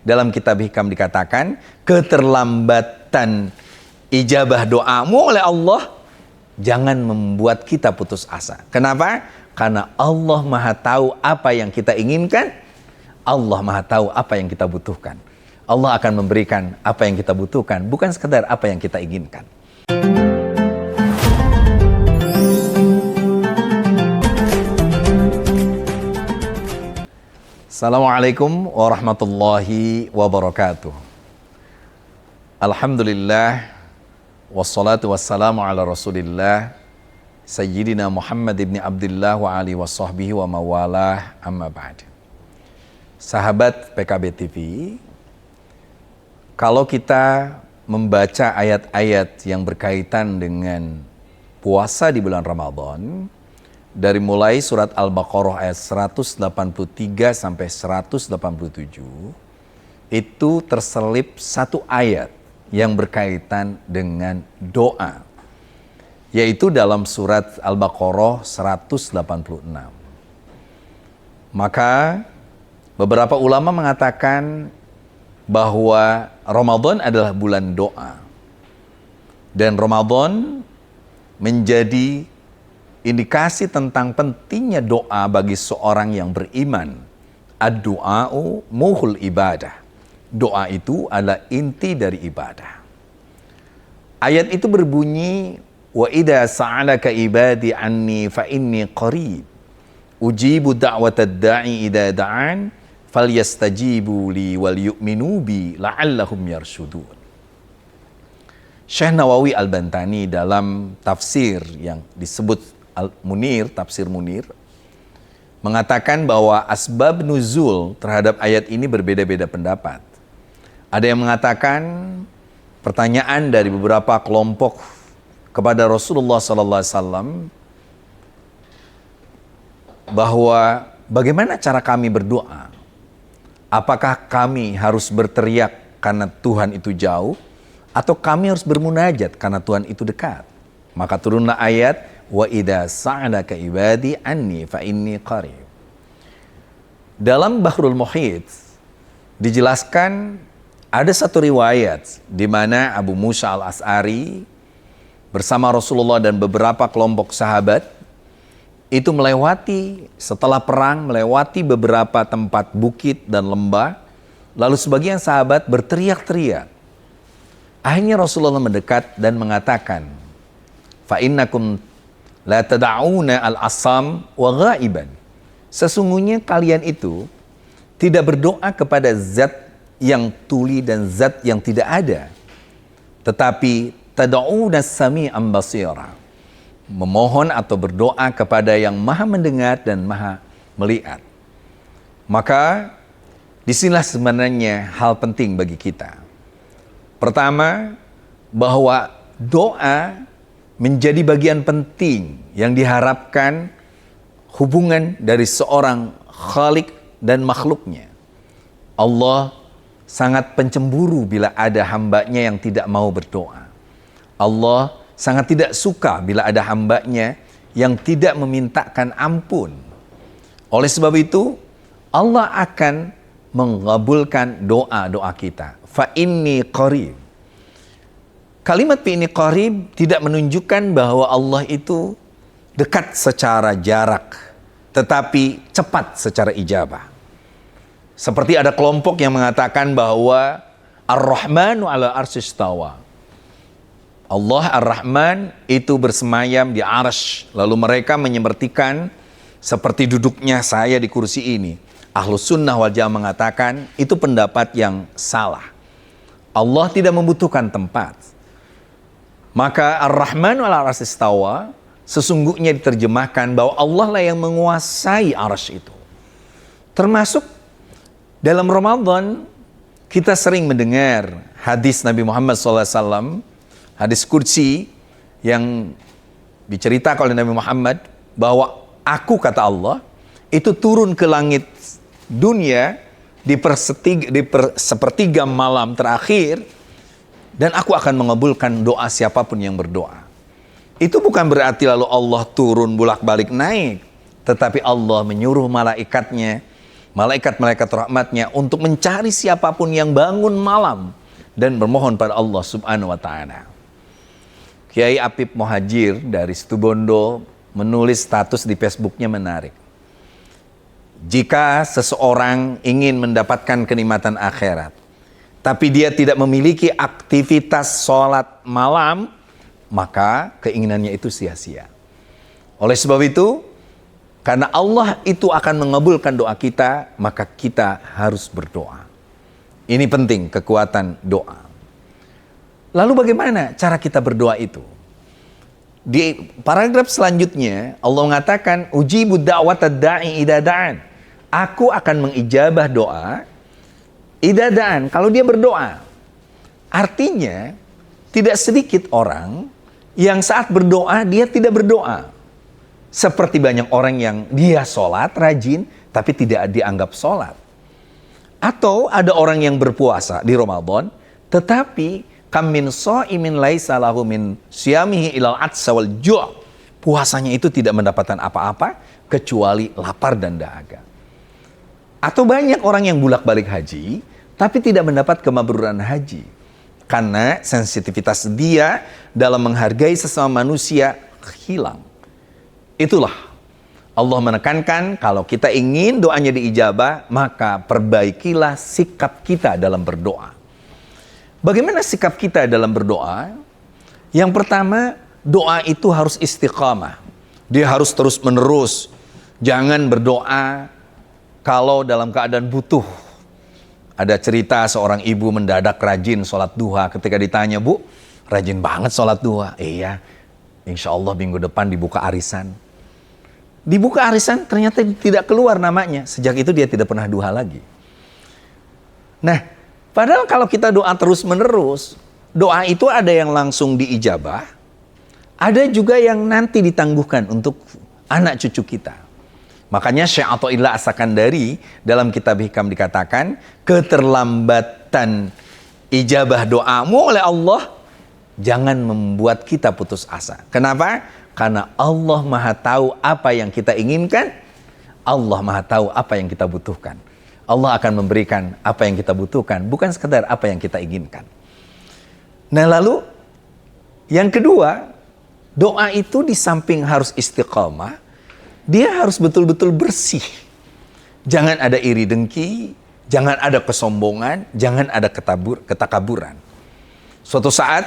Dalam kitab Hikam dikatakan, keterlambatan ijabah doamu oleh Allah jangan membuat kita putus asa. Kenapa? Karena Allah Maha tahu apa yang kita inginkan. Allah Maha tahu apa yang kita butuhkan. Allah akan memberikan apa yang kita butuhkan, bukan sekedar apa yang kita inginkan. Assalamualaikum warahmatullahi wabarakatuh. Alhamdulillah, wassalatu wassalamu ala rasulillah, Sayyidina Muhammad ibn Abdullah wa alihi wa sahbihi wa mawalah, amma ba'd. Sahabat PKB TV, kalau kita membaca ayat-ayat yang berkaitan dengan puasa di bulan Ramadan, dari mulai surat Al-Baqarah ayat 183 sampai 187, itu terselip satu ayat yang berkaitan dengan doa, yaitu dalam surat Al-Baqarah 186. Maka beberapa ulama mengatakan bahwa Ramadan adalah bulan doa, dan Ramadan menjadi indikasi tentang pentingnya doa bagi seorang yang beriman. Ad-du'a'u muhul ibadah. Doa itu adalah inti dari ibadah. Ayat itu berbunyi, wa idza sa'alaka ibadi anni fa inni qarib ujibu da'watad da'i idza da'an falyastajibu li wal yu'minu bi la'allahum yarshudun. Syekh Nawawi Al-Bantani dalam tafsir yang disebut Al-Munir, tafsir Munir, mengatakan bahwa asbab nuzul terhadap ayat ini berbeda-beda pendapat. Ada yang mengatakan pertanyaan dari beberapa kelompok kepada Rasulullah SAW bahwa bagaimana cara kami berdoa? Apakah kami harus berteriak karena Tuhan itu jauh, atau kami harus bermunajat karena Tuhan itu dekat? Maka turunlah ayat, wa idza sa'alaka ibadi anni fa inni qarib. Dalam Bahrul Muhit dijelaskan ada satu riwayat di mana Abu Musa Al-Asy'ari bersama Rasulullah dan beberapa kelompok sahabat itu melewati, setelah perang, melewati beberapa tempat bukit dan lembah, lalu sebagian sahabat berteriak-teriak. Akhirnya Rasulullah mendekat dan mengatakan, fa innakum la tada'una al-asam wa ghaiban. Sesungguhnya kalian itu tidak berdoa kepada zat yang tuli dan zat yang tidak ada, tetapi tada'una sami'an basira, memohon atau berdoa kepada yang maha mendengar dan maha melihat. Maka disinilah sebenarnya hal penting bagi kita. Pertama, bahwa doa menjadi bagian penting yang diharapkan hubungan dari seorang Khalik dan makhluknya. Allah sangat pencemburu bila ada hambanya yang tidak mau berdoa. Allah sangat tidak suka bila ada hambanya yang tidak memintakan ampun. Oleh sebab itu, Allah akan mengabulkan doa-doa kita. Fa inni qarib. Kalimat fi inni qarib tidak menunjukkan bahwa Allah itu dekat secara jarak, tetapi cepat secara ijabah. Seperti ada kelompok yang mengatakan bahwa Ar-Rahmanu ala arsy istawa. Allah Ar-Rahman itu bersemayam di arsy, lalu mereka menyepertikan seperti duduknya saya di kursi ini. Ahlus Sunnah wal Jamaah mengatakan itu pendapat yang salah. Allah tidak membutuhkan tempat. Maka Ar-Rahman ala arsy istawa sesungguhnya diterjemahkan bahwa Allah lah yang menguasai arsy itu. Termasuk dalam Ramadan kita sering mendengar hadis Nabi Muhammad SAW, hadis Qudsi yang diceritakan oleh Nabi Muhammad bahwa aku, kata Allah, itu turun ke langit dunia di sepertiga malam terakhir, dan aku akan mengabulkan doa siapapun yang berdoa. Itu bukan berarti lalu Allah turun bolak-balik naik, tetapi Allah menyuruh malaikatnya malaikat-malaikat rahmatnya untuk mencari siapapun yang bangun malam dan bermohon pada Allah Subhanahu wa Ta'ala. Kiai Apip Mohajir dari Situbondo menulis status di Facebooknya menarik. Jika seseorang ingin mendapatkan kenikmatan akhirat, tapi dia tidak memiliki aktivitas sholat malam, maka keinginannya itu sia-sia. Oleh sebab itu, karena Allah itu akan mengabulkan doa kita, maka kita harus berdoa. Ini penting, kekuatan doa. Lalu bagaimana cara kita berdoa itu? Di paragraf selanjutnya, Allah mengatakan, Ujibu da'watad da'i idza da'an. Aku akan mengijabah doa, idza da'an, kalau dia berdoa. Artinya, tidak sedikit orang yang saat berdoa, dia tidak berdoa. Seperti banyak orang yang dia sholat, rajin, tapi tidak dianggap sholat. Atau ada orang yang berpuasa di Ramadan, tetapi kam min sha'imin laisa lahu min siyamihi ilal atsa wal ju'. Puasanya itu tidak mendapatkan apa-apa kecuali lapar dan dahaga. Atau banyak orang yang bolak-balik haji tapi tidak mendapat kemabruran haji karena sensitivitas dia dalam menghargai sesama manusia hilang. Itulah Allah menekankan kalau kita ingin doanya diijabah, maka perbaikilah sikap kita dalam berdoa. Bagaimana sikap kita dalam berdoa? Yang pertama, doa itu harus istiqamah. Dia harus terus-menerus. Jangan berdoa kalau dalam keadaan butuh. Ada cerita seorang ibu mendadak rajin sholat duha. Ketika ditanya, Bu, rajin banget sholat duha. Iya, insya Allah minggu depan dibuka arisan. Dibuka arisan ternyata tidak keluar namanya. Sejak itu dia tidak pernah duha lagi. Nah, padahal kalau kita doa terus-menerus, doa itu ada yang langsung diijabah, ada juga yang nanti ditangguhkan untuk anak cucu kita. Makanya Syekh Athaillah As-Sakandari dalam kitab Hikam dikatakan, keterlambatan ijabah doamu oleh Allah jangan membuat kita putus asa. Kenapa? Karena Allah Maha tahu apa yang kita inginkan, Allah Maha tahu apa yang kita butuhkan. Allah akan memberikan apa yang kita butuhkan, bukan sekedar apa yang kita inginkan. Nah lalu, yang kedua, doa itu di samping harus istiqamah, dia harus betul-betul bersih. Jangan ada iri dengki, jangan ada kesombongan, jangan ada ketakaburan. Suatu saat,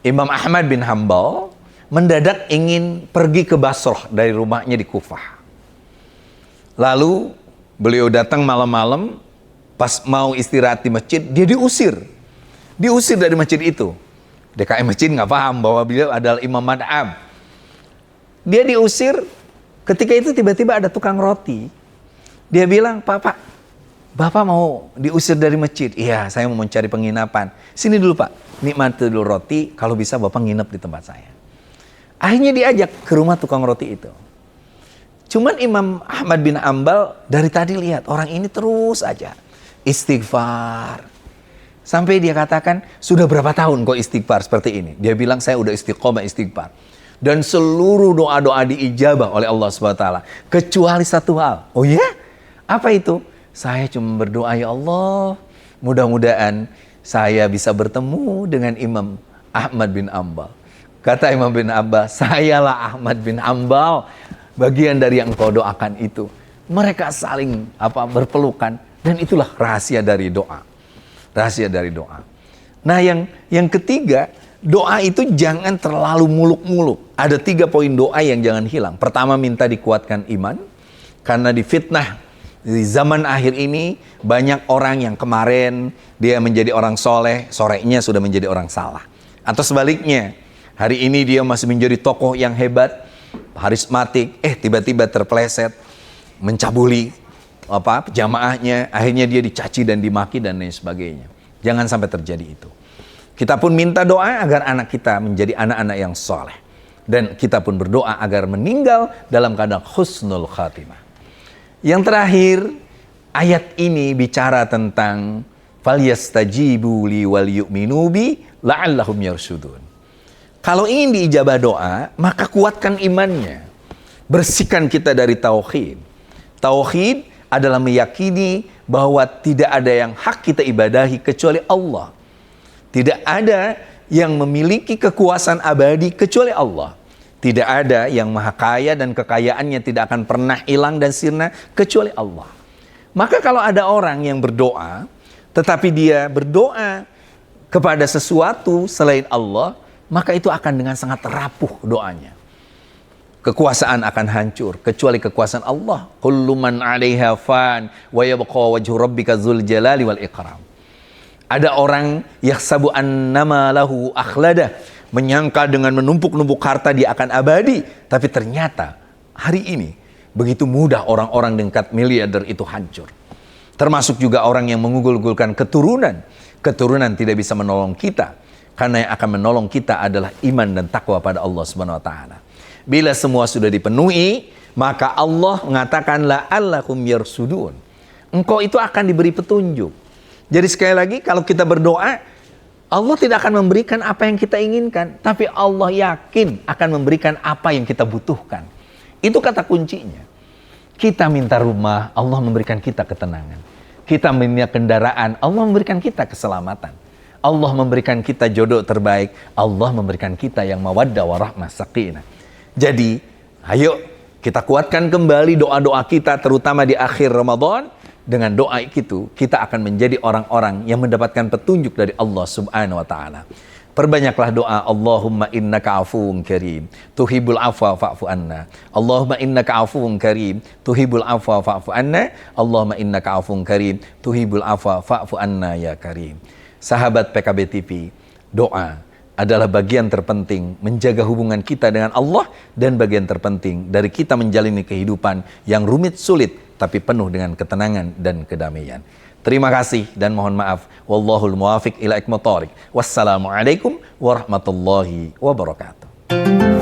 Imam Ahmad bin Hanbal mendadak ingin pergi ke Basrah dari rumahnya di Kufah. Lalu beliau datang malam-malam, pas mau istirahat di masjid, dia diusir. Diusir dari masjid itu. DKM masjid nggak paham bahwa beliau adalah imam mad'ab. Dia diusir, ketika itu tiba-tiba ada tukang roti. Dia bilang, Pak, Bapak mau diusir dari masjid? Iya, saya mau mencari penginapan. Sini dulu Pak, nikmati dulu roti, kalau bisa Bapak nginep di tempat saya. Akhirnya diajak ke rumah tukang roti itu. Cuman Imam Ahmad bin Hanbal dari tadi lihat orang ini terus aja istighfar. Sampai dia katakan, sudah berapa tahun kok istighfar seperti ini? Dia bilang, saya udah istiqomah istighfar. Dan seluruh doa-doa diijabah oleh Allah SWT. Kecuali satu hal. Oh ya? Apa itu? Saya cuma berdoa, ya Allah, mudah-mudahan saya bisa bertemu dengan Imam Ahmad bin Hanbal. Kata Imam bin Abbas, sayalah Ahmad bin Hanbal, bagian dari yang engkau doakan itu. Mereka saling berpelukan, dan itulah rahasia dari doa. Rahasia dari doa. Nah yang ketiga, doa itu jangan terlalu muluk-muluk. Ada 3 poin doa yang jangan hilang. Pertama, minta dikuatkan iman, karena difitnah di zaman akhir ini banyak orang yang kemarin dia menjadi orang soleh, sorenya sudah menjadi orang salah. Atau sebaliknya, hari ini dia masih menjadi tokoh yang hebat, karismatik, tiba-tiba terpeleset, mencabuli jamaahnya, akhirnya dia dicaci dan dimaki dan lain sebagainya. Jangan sampai terjadi itu. Kita pun minta doa agar anak kita menjadi anak-anak yang soleh. Dan kita pun berdoa agar meninggal dalam keadaan husnul khatimah. Yang terakhir, ayat ini bicara tentang falyastajibu li wal yu'minu bi la'allahum yarshudun. Kalau ingin diijabah doa, maka kuatkan imannya. Bersihkan kita dari tauhid. Tauhid adalah meyakini bahwa tidak ada yang hak kita ibadahi kecuali Allah. Tidak ada yang memiliki kekuasaan abadi kecuali Allah. Tidak ada yang maha kaya dan kekayaannya tidak akan pernah hilang dan sirna kecuali Allah. Maka kalau ada orang yang berdoa, tetapi dia berdoa kepada sesuatu selain Allah, maka itu akan dengan sangat rapuh doanya. Kekuasaan akan hancur kecuali kekuasaan Allah. Kullu man 'alaiha fan wa yabqa wajhu rabbika dzul jalali wal ikram. Ada orang yahsabu annama lahu akhlada, menyangka dengan menumpuk-numpuk harta dia akan abadi, tapi ternyata hari ini begitu mudah orang-orang tingkat miliarder itu hancur. Termasuk juga orang yang mengugul-ugulkan keturunan. Keturunan tidak bisa menolong kita, karena yang akan menolong kita adalah iman dan takwa pada Allah Subhanahu wa taala. Bila semua sudah dipenuhi, maka Allah mengatakan la'allakum yarsudun. Engkau itu akan diberi petunjuk. Jadi sekali lagi, kalau kita berdoa, Allah tidak akan memberikan apa yang kita inginkan, tapi Allah yakin akan memberikan apa yang kita butuhkan. Itu kata kuncinya. Kita minta rumah, Allah memberikan kita ketenangan. Kita minta kendaraan, Allah memberikan kita keselamatan. Allah memberikan kita jodoh terbaik, Allah memberikan kita yang mawaddah warahmah sakinah. Jadi, ayo kita kuatkan kembali doa-doa kita, terutama di akhir Ramadan. Dengan doa itu, kita akan menjadi orang-orang yang mendapatkan petunjuk dari Allah Subhanahu wa taala. Perbanyaklah doa, Allahumma innaka afuwun karim, tuhibbul afwa fa'fu anna. Allahumma innaka afuwun karim, tuhibbul afwa fa'fu anna. Allahumma innaka afuwun karim, tuhibbul afwa fa'fu anna ya karim. Sahabat PKB TV, doa adalah bagian terpenting menjaga hubungan kita dengan Allah dan bagian terpenting dari kita menjalani kehidupan yang rumit sulit tapi penuh dengan ketenangan dan kedamaian. Terima kasih dan mohon maaf. Wallahul muwafiq ila aqwamit thoriq. Wassalamualaikum warahmatullahi wabarakatuh.